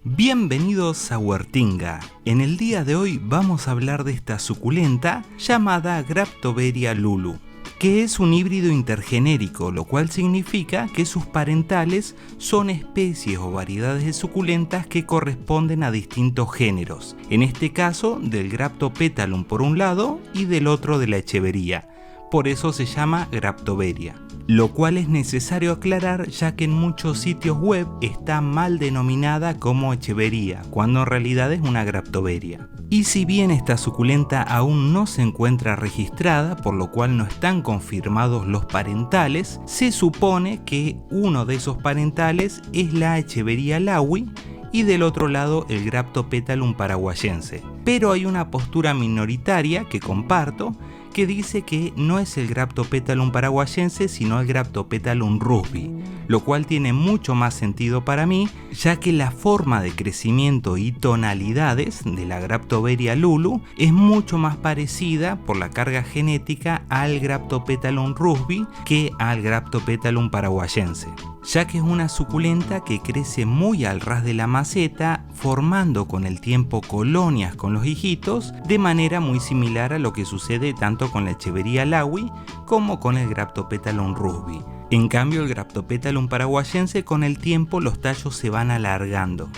Bienvenidos a Huertinga. En el día de hoy vamos a hablar de esta suculenta llamada Graptoveria lulu, que es un híbrido intergenérico, lo cual significa que sus parentales son especies o variedades de suculentas que corresponden a distintos géneros, en este caso del Graptopetalum por un lado y del otro de la Echeveria. Por eso se llama Graptoveria, lo cual es necesario aclarar ya que en muchos sitios web está mal denominada como Echeveria, cuando en realidad es una Graptoveria. Y si bien esta suculenta aún no se encuentra registrada, por lo cual no están confirmados los parentales, se supone que uno de esos parentales es la Echeveria laui y del otro lado el Graptopetalum paraguayense. Pero hay una postura minoritaria que comparto, que dice que no es el Graptopetalum paraguayense sino el Graptopetalum rusby, lo cual tiene mucho más sentido para mí, ya que la forma de crecimiento y tonalidades de la Graptoveria lulu es mucho más parecida por la carga genética al Graptopetalum rusby que al Graptopetalum paraguayense, ya que es una suculenta que crece muy al ras de la maceta, formando con el tiempo colonias con los hijitos, de manera muy similar a lo que sucede tanto con la Echeveria laui como con el Graptopetalum rusby. En cambio, el Graptopetalum paraguayense, con el tiempo los tallos se van alargando.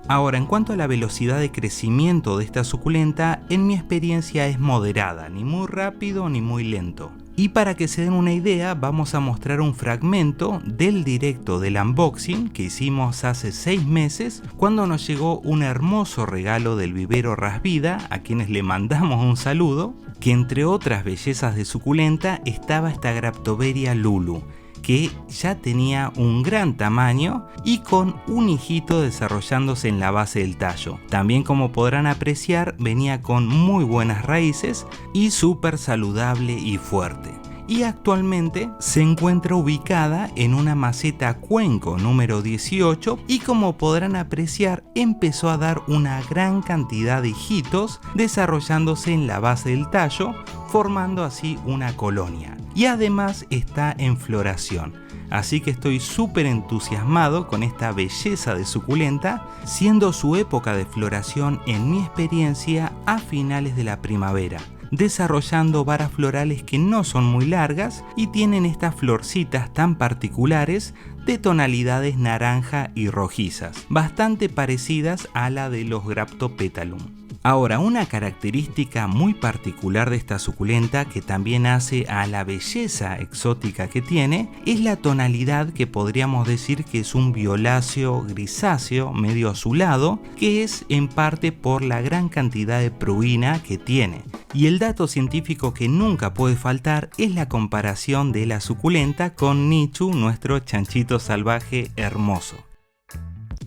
Ahora, en cuanto a la velocidad de crecimiento de esta suculenta, en mi experiencia es moderada, ni muy rápido ni muy lento. Y para que se den una idea, vamos a mostrar un fragmento del directo del unboxing que hicimos hace 6 meses, cuando nos llegó un hermoso regalo del vivero Rasvida, a quienes le mandamos un saludo, que entre otras bellezas de suculenta estaba esta Graptoveria lulu, que ya tenía un gran tamaño y con un hijito desarrollándose en la base del tallo. También, como podrán apreciar, venía con muy buenas raíces y súper saludable y fuerte. Y actualmente se encuentra ubicada en una maceta cuenco número 18 y, como podrán apreciar, empezó a dar una gran cantidad de hijitos desarrollándose en la base del tallo, formando así una colonia. Y además está en floración. Así que estoy súper entusiasmado con esta belleza de suculenta, siendo su época de floración, en mi experiencia, a finales de la primavera, desarrollando varas florales que no son muy largas y tienen estas florcitas tan particulares de tonalidades naranja y rojizas, bastante parecidas a la de los Graptopetalum. Ahora, una característica muy particular de esta suculenta, que también hace a la belleza exótica que tiene, es la tonalidad que podríamos decir que es un violáceo grisáceo medio azulado, que es en parte por la gran cantidad de pruina que tiene. Y el dato científico que nunca puede faltar es la comparación de la suculenta con Nichu, nuestro chanchito salvaje hermoso.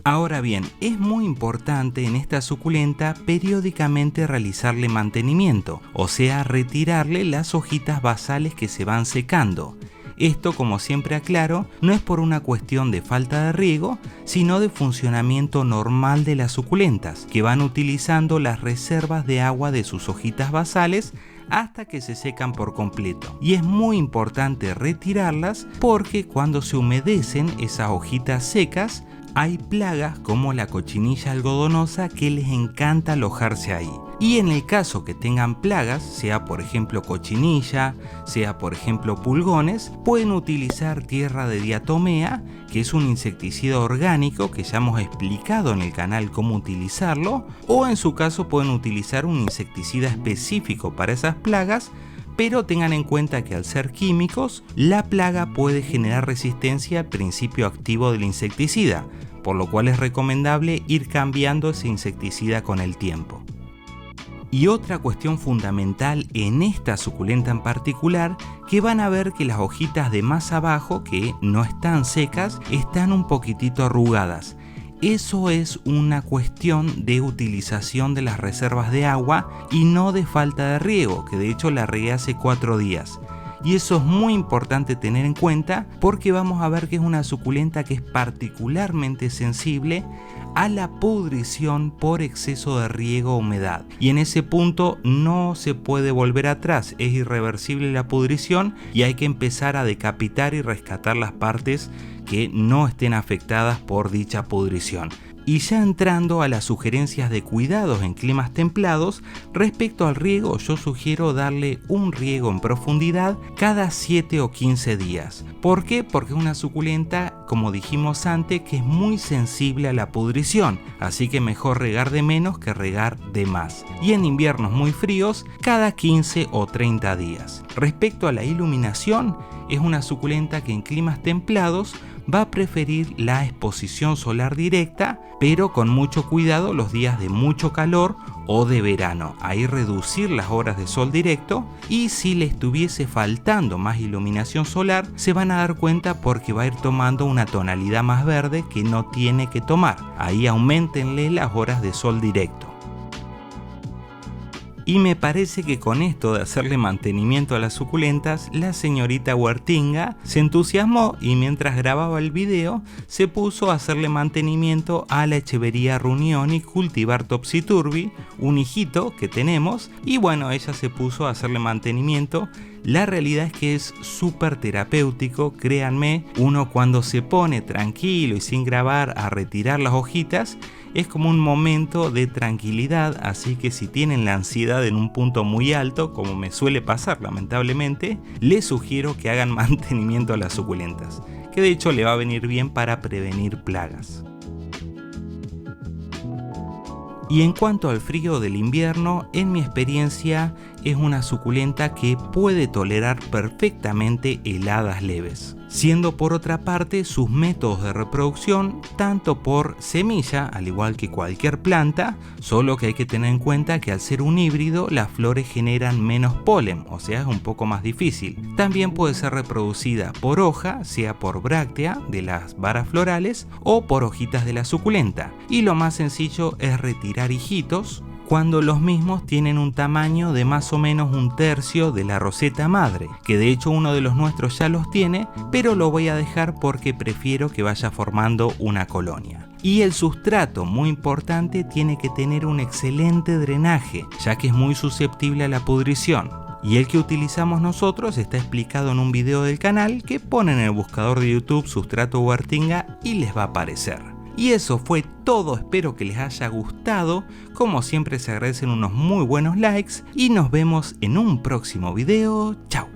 Ahora bien, es muy importante en esta suculenta periódicamente realizarle mantenimiento, o sea, retirarle las hojitas basales que se van secando. Esto, como siempre aclaro, no es por una cuestión de falta de riego, sino de funcionamiento normal de las suculentas, que van utilizando las reservas de agua de sus hojitas basales hasta que se secan por completo. Y es muy importante retirarlas porque cuando se humedecen esas hojitas secas, hay plagas como la cochinilla algodonosa que les encanta alojarse ahí. Y en el caso que tengan plagas, sea por ejemplo cochinilla, sea por ejemplo pulgones, pueden utilizar tierra de diatomea, que es un insecticida orgánico que ya hemos explicado en el canal cómo utilizarlo, o en su caso pueden utilizar un insecticida específico para esas plagas, pero tengan en cuenta que al ser químicos, la plaga puede generar resistencia al principio activo del insecticida, por lo cual es recomendable ir cambiando ese insecticida con el tiempo. Y otra cuestión fundamental en esta suculenta en particular, que van a ver que las hojitas de más abajo, que no están secas, están un poquitito arrugadas. Eso es una cuestión de utilización de las reservas de agua y no de falta de riego, que de hecho la regué hace 4 días. Y eso es muy importante tener en cuenta porque vamos a ver que es una suculenta que es particularmente sensible a la pudrición por exceso de riego o humedad. Y en ese punto no se puede volver atrás, es irreversible la pudrición y hay que empezar a decapitar y rescatar las partes que no estén afectadas por dicha pudrición. Y ya entrando a las sugerencias de cuidados en climas templados, respecto al riego yo sugiero darle un riego en profundidad cada 7 o 15 días. ¿Por qué? Porque es una suculenta, como dijimos antes, que es muy sensible a la pudrición, así que mejor regar de menos que regar de más. Y en inviernos muy fríos, cada 15 o 30 días. Respecto a la iluminación, es una suculenta que en climas templados va a preferir la exposición solar directa, pero con mucho cuidado los días de mucho calor o de verano, ahí reducir las horas de sol directo, y si le estuviese faltando más iluminación solar se van a dar cuenta porque va a ir tomando una tonalidad más verde que no tiene que tomar, ahí aumentenle las horas de sol directo. Y me parece que con esto de hacerle mantenimiento a las suculentas, la señorita Huertinga se entusiasmó y mientras grababa el video se puso a hacerle mantenimiento a la Echeveria Runioni Cultivar Topsy-Turvy, un hijito que tenemos, y bueno, ella se puso a hacerle mantenimiento. La realidad es que es súper terapéutico, créanme, uno cuando se pone tranquilo y sin grabar a retirar las hojitas, es como un momento de tranquilidad, así que si tienen la ansiedad en un punto muy alto, como me suele pasar lamentablemente, les sugiero que hagan mantenimiento a las suculentas, que de hecho le va a venir bien para prevenir plagas. Y en cuanto al frío del invierno, en mi experiencia es una suculenta que puede tolerar perfectamente heladas leves, siendo por otra parte sus métodos de reproducción tanto por semilla, al igual que cualquier planta, solo que hay que tener en cuenta que al ser un híbrido las flores generan menos polen, o sea es un poco más difícil. También puede ser reproducida por hoja, sea por bráctea de las varas florales o por hojitas de la suculenta, y lo más sencillo es retirar hijitos cuando los mismos tienen un tamaño de más o menos un tercio de la roseta madre, que de hecho uno de los nuestros ya los tiene, pero lo voy a dejar porque prefiero que vaya formando una colonia. Y el sustrato, muy importante, tiene que tener un excelente drenaje, ya que es muy susceptible a la pudrición. Y el que utilizamos nosotros está explicado en un video del canal que ponen en el buscador de YouTube Sustrato Huertinga y les va a aparecer. Y eso fue todo, espero que les haya gustado, como siempre se agradecen unos muy buenos likes y nos vemos en un próximo video, chao.